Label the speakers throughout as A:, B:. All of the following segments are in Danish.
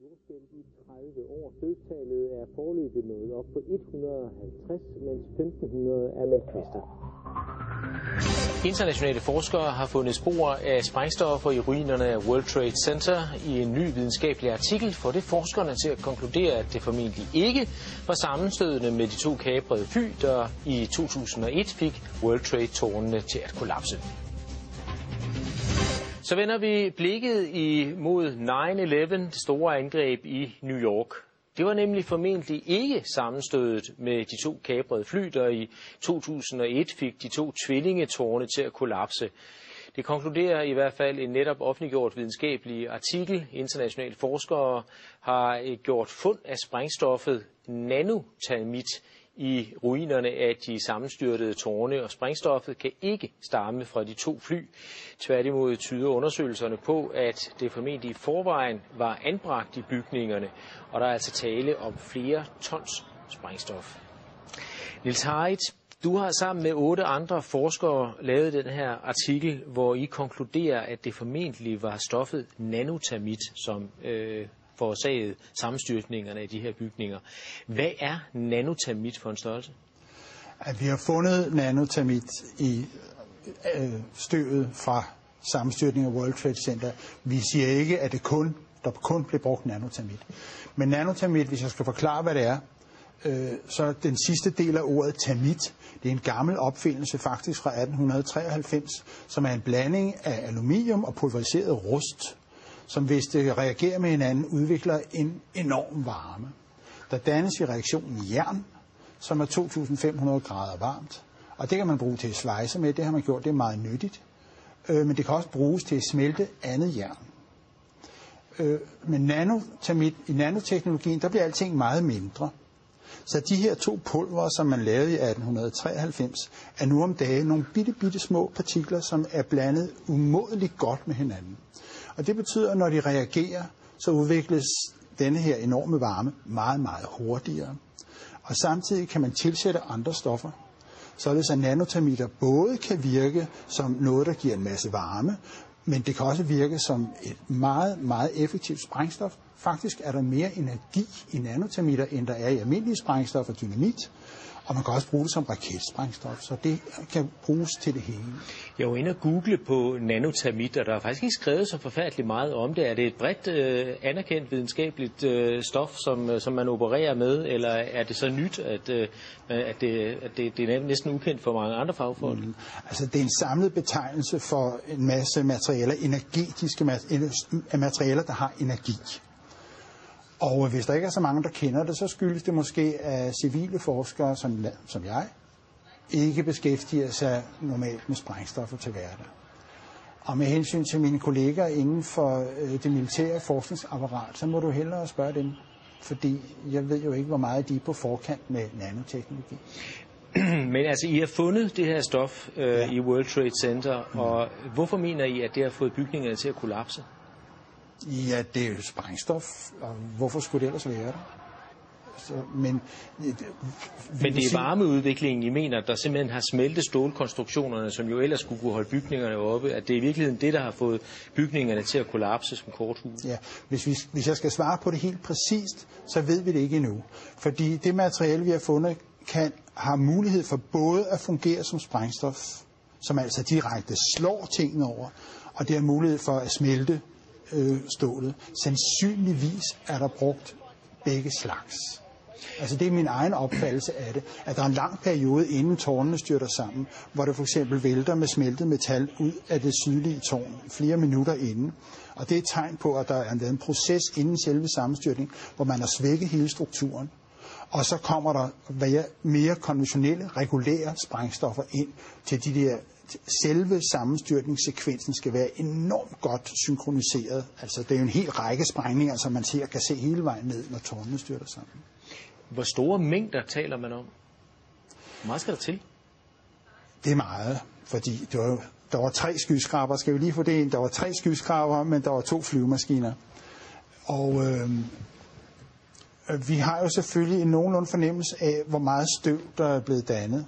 A: Jordskælv i 30 år. Dødstallet er foreløbig nået op på 150, mens 1500 er med kvæster. Internationale forskere har fundet spor af sprængstoffer i ruinerne af World Trade Center. I en ny videnskabelig artikel får det forskerne til at konkludere, at det formentlig ikke var sammenstødende med de to kaprede fly, der i 2001 fik World Trade-tårnene til at kollapse. Så vender vi blikket imod 9/11, det store angreb i New York. Det var nemlig formentlig ikke sammenstødet med de to kaprede fly, der i 2001 fik de to tvillingetårne til at kollapse. Det konkluderer i hvert fald en netop offentliggjort videnskabelig artikel. Internationale forskere har gjort fund af sprængstoffet nanotermit i ruinerne af de sammenstyrtede tårne, og sprængstoffet kan ikke stamme fra de to fly. Tværtimod tyder undersøgelserne på, at det formentlig i forvejen var anbragt i bygningerne, og der er altså tale om flere tons sprængstof. Niels Harrit, du har sammen med 8 andre forskere lavet den her artikel, hvor I konkluderer, at det formentlig var stoffet nanotermit, som forårsaget sammenstyrtningerne af de her bygninger. Hvad er nanotermit for en størrelse?
B: At vi har fundet nanotermit i støvet fra sammenstyrtning af World Trade Center. Vi siger ikke, at der kun blev brugt nanotermit. Men nanotermit, hvis jeg skal forklare, hvad det er, så den sidste del af ordet termit, det er en gammel opfindelse faktisk fra 1893, som er en blanding af aluminium og pulveriseret rust, som hvis det reagerer med hinanden, udvikler en enorm varme. Der dannes i reaktionen jern, som er 2500 grader varmt, og det kan man bruge til at svejse med, det har man gjort, det er meget nyttigt, men det kan også bruges til at smelte andet jern. Men i nanoteknologien, der bliver alting meget mindre. Så de her to pulver, som man lavede i 1893, er nu om dagen nogle bitte små partikler, som er blandet umådeligt godt med hinanden. Og det betyder, at når de reagerer, så udvikles denne her enorme varme meget hurtigere. Og samtidig kan man tilsætte andre stoffer, således at nanotermitter både kan virke som noget, der giver en masse varme, men det kan også virke som et meget effektivt sprængstof. Faktisk er der mere energi i nanotermitter, end der er i almindelige sprængstof og dynamit. Og man kan også bruge det som raketsprængstof, så det kan bruges til det hele.
A: Jeg var inde og google på nanotermit, og der er faktisk ikke skrevet så forfærdeligt meget om det. Er det et bredt anerkendt videnskabeligt stof, som man opererer med, eller er det så nyt, at det er næsten ukendt for mange andre fagfolk?
B: Altså det er en samlet betegnelse for en masse materialer, energetiske materialer, der har energi. Og hvis der ikke er så mange, der kender det, så skyldes det måske, at civile forskere, som jeg, ikke beskæftiger sig normalt med sprængstoffer til hverdag. Og med hensyn til mine kolleger inden for det militære forskningsapparat, så må du hellere spørge dem, fordi jeg ved jo ikke, hvor meget de er på forkant med nanoteknologi.
A: Men altså, I har fundet det her stof i World Trade Center, og hvorfor mener I, at det har fået bygningerne til at kollapse?
B: Ja, det er jo sprængstof, og hvorfor skulle det ellers være der? Men
A: det er varmeudviklingen, I mener, der simpelthen har smeltet stålkonstruktionerne, som jo ellers skulle kunne holde bygningerne oppe, at det er i virkeligheden det, der har fået bygningerne til at kollapse som korthus?
B: Ja, hvis jeg skal svare på det helt præcist, så ved vi det ikke endnu. Fordi det materiale, vi har fundet, har mulighed for både at fungere som sprængstof, som altså direkte slår tingene over, og det har mulighed for at smelte stålet. Sandsynligvis er der brugt begge slags. Altså det er min egen opfattelse af det, at der er en lang periode inden tårnene styrter sammen, hvor det for eksempel vælter med smeltet metal ud af det sydlige tårn flere minutter inden. Og det er et tegn på, at der er en proces inden selve sammenstyrtning, hvor man har svækket hele strukturen. Og så kommer der mere konventionelle, regulære sprængstoffer ind til de der. Selve sammenstyrtningssekvensen skal være enormt godt synkroniseret. Altså det er jo en hel række sprængninger, som man kan se hele vejen ned, når tårnene styrter sammen.
A: Hvor store mængder taler man om? Hvor meget skal der til?
B: Det er meget, fordi der var 3 skyskraber. Skal vi lige få det ind? Der var 3 skyskraber, men der var 2 flyvemaskiner. Og vi har jo selvfølgelig en nogenlunde fornemmelse af, hvor meget støv, der er blevet dannet.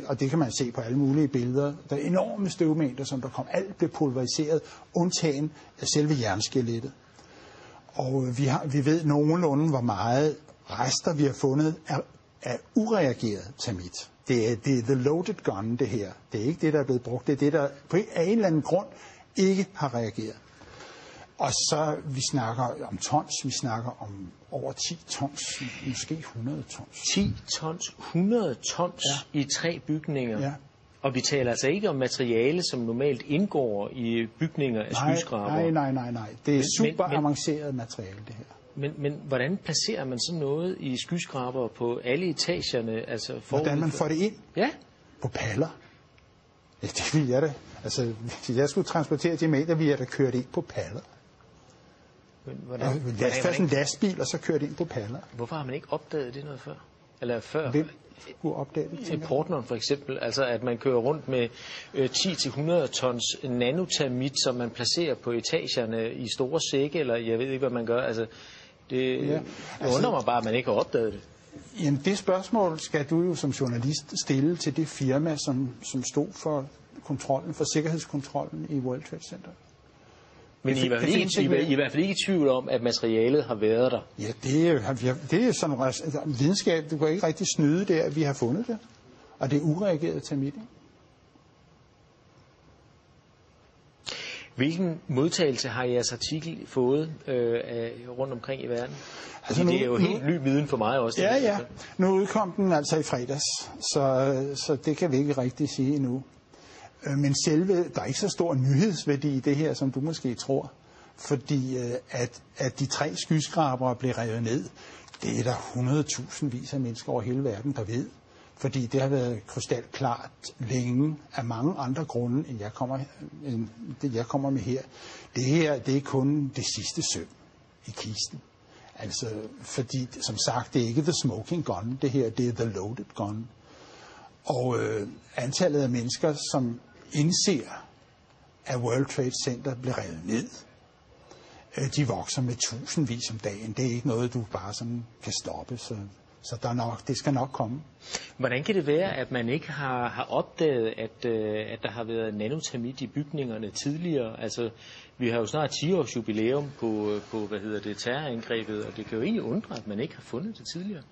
B: Og det kan man se på alle mulige billeder. Der er enorme støvmængder, som der kom. Alt blev pulveriseret, undtagen af selve jernskelettet. Og vi ved nogenlunde, hvor meget rester vi har fundet af ureageret termit. Det er the loaded gun, det her. Det er ikke det, der er blevet brugt. Det er det, der på en eller anden grund ikke har reageret. Og så, vi snakker om tons, vi snakker om over 10 tons, måske 100 tons.
A: 10 tons, 100 tons i 3 bygninger. Ja. Og vi taler altså ikke om materiale, som normalt indgår i bygninger af skyskrabere.
B: Nej. Det er super avanceret materiale, det her.
A: Men hvordan placerer man sådan noget i skyskrabere på alle etagerne? Altså
B: hvordan man får det ind?
A: Ja.
B: På paller. Ja, det vil jeg da. Altså, hvis jeg skulle transportere de meter, ville jeg da køre det ind på paller. Først en lastbil, og så køre det ind på paller.
A: Hvorfor har man ikke opdaget det noget før? Eller før?
B: Hvem skulle opdage det?
A: Portneren for eksempel, altså at man kører rundt med 10-100 tons nanotermit, som man placerer på etagerne i store sække, eller jeg ved ikke, hvad man gør. Altså, det undrer mig bare, at man ikke har opdaget det.
B: Jamen, det spørgsmål skal du jo som journalist stille til det firma, som stod for kontrollen, for sikkerhedskontrollen i World Trade Center.
A: Men I er i hvert fald ikke i tvivl om, at materialet har været der.
B: Ja, det er sådan videnskab. Du kan ikke rigtig snyde der, at vi har fundet det. Og det er ureageret termit.
A: Hvilken modtagelse har jeres artikel fået rundt omkring i verden? Altså det er jo helt ny viden for mig også.
B: Ja. Nu udkom den altså i fredags, så det kan vi ikke rigtig sige endnu. Men selve, der er ikke så stor nyhedsværdi i det her, som du måske tror. Fordi at de 3 skyskrabere blev revet ned, det er der 100.000 vis af mennesker over hele verden, der ved. Fordi det har været krystalklart længe af mange andre grunde, end det jeg kommer med her. Det her, det er kun det sidste søm i kisten. Altså, fordi, som sagt, det er ikke the smoking gun, det her, det er the loaded gun. Og antallet af mennesker, som indser, at World Trade Center blev revet ned, de vokser med tusindvis om dagen. Det er ikke noget, du bare sådan kan stoppe, så det skal nok komme.
A: Hvordan kan det være, at man ikke har opdaget, at der har været nanotermit i bygningerne tidligere? Altså, vi har jo snart 10-års jubilæum på terrorangrebet, og det kan jo egentlig undre, at man ikke har fundet det tidligere.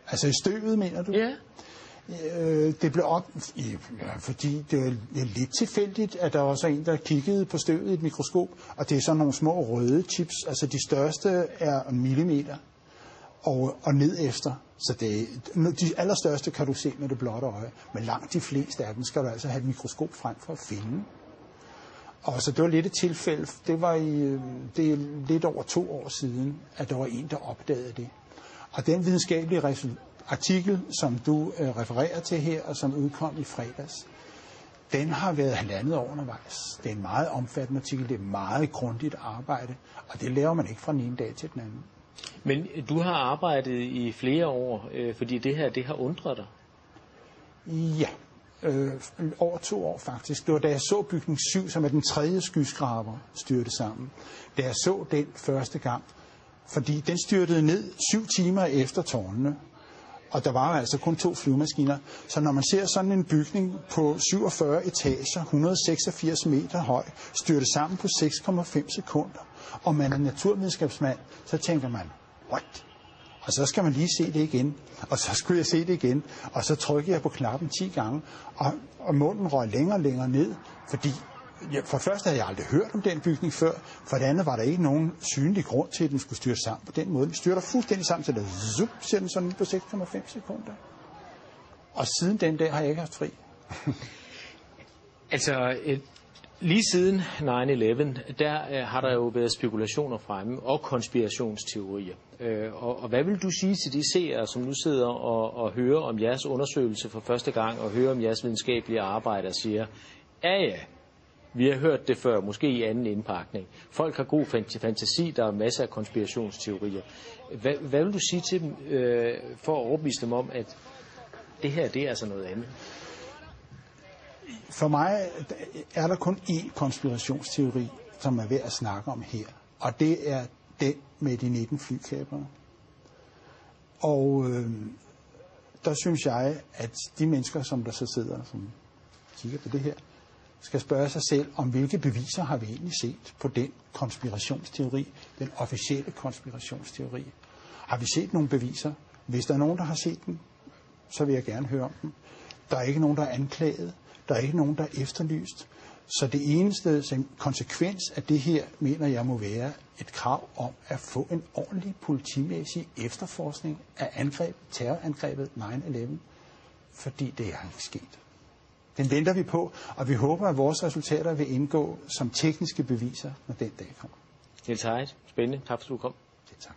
B: Altså i støvet, mener du?
A: Ja.
B: Det blev fordi det er lidt tilfældigt, at der også er en, der kiggede på støvet i et mikroskop, og det er sådan nogle små røde chips, altså de største er en millimeter, og ned efter. Så de allerstørste kan du se med det blotte øje, men langt de fleste af dem skal du altså have et mikroskop frem for at finde. Og så det var lidt et tilfælde, det er lidt over 2 år siden, at der var en, der opdagede det. Og den videnskabelige artikel, som du refererer til her, og som udkom i fredags, den har været 1,5 år undervejs. Det er en meget omfattende artikel, det er meget grundigt arbejde, og det laver man ikke fra den ene dag til den anden.
A: Men du har arbejdet i flere år, fordi det her, det har undret dig?
B: Ja, over 2 år faktisk. Det var da jeg så bygning 7, som er den 3. skyskraber, styrte sammen. Da jeg så den første gang, fordi den styrtede ned 7 timer efter tårnene. Og der var altså kun 2 flyvemaskiner. Så når man ser sådan en bygning på 47 etager, 186 meter høj, styrte sammen på 6,5 sekunder, og man er naturvidenskabsmand, så tænker man, what? Og så skal man lige se det igen, og så skulle jeg se det igen, og så trykkede jeg på knappen 10 gange, og munden røg længere og længere ned, fordi for det første havde jeg aldrig hørt om den bygning før, for det andet var der ikke nogen synlig grund til, at den skulle styrte sammen på den måde. Den styrter fuldstændig sammen, så der ser den sådan på 6,5 sekunder. Og siden den dag har jeg ikke haft fri.
A: Altså, lige siden 9/11, der har der jo været spekulationer fremme og konspirationsteorier. Og hvad vil du sige til de seere, som nu sidder og hører om jeres undersøgelse for første gang, og hører om jeres videnskabelige arbejde og siger, ja, vi har hørt det før, måske i anden indpakning. Folk har god fantasi, der er masser af konspirationsteorier. Hvad vil du sige til dem, for at overbevise dem om, at det her, det er altså noget andet?
B: For mig er der kun én konspirationsteori, som er værd at snakke om her. Og det er den med de 19 flykapere. Og der synes jeg, at de mennesker, som der så sidder, som kigger på det her, skal spørge sig selv, om hvilke beviser har vi egentlig set på den konspirationsteori, den officielle konspirationsteori. Har vi set nogle beviser? Hvis der er nogen, der har set dem, så vil jeg gerne høre om dem. Der er ikke nogen, der er anklaget. Der er ikke nogen, der er efterlyst. Så det eneste som konsekvens af det her, mener jeg, må være et krav om at få en ordentlig politimæssig efterforskning af terrorangrebet 9/11, fordi det er ikke sket. Den venter vi på, og vi håber, at vores resultater vil indgå som tekniske beviser, når den dag kommer.
A: Niels Hareid, spændende. Tak for, at du kom.
B: Ja, tak.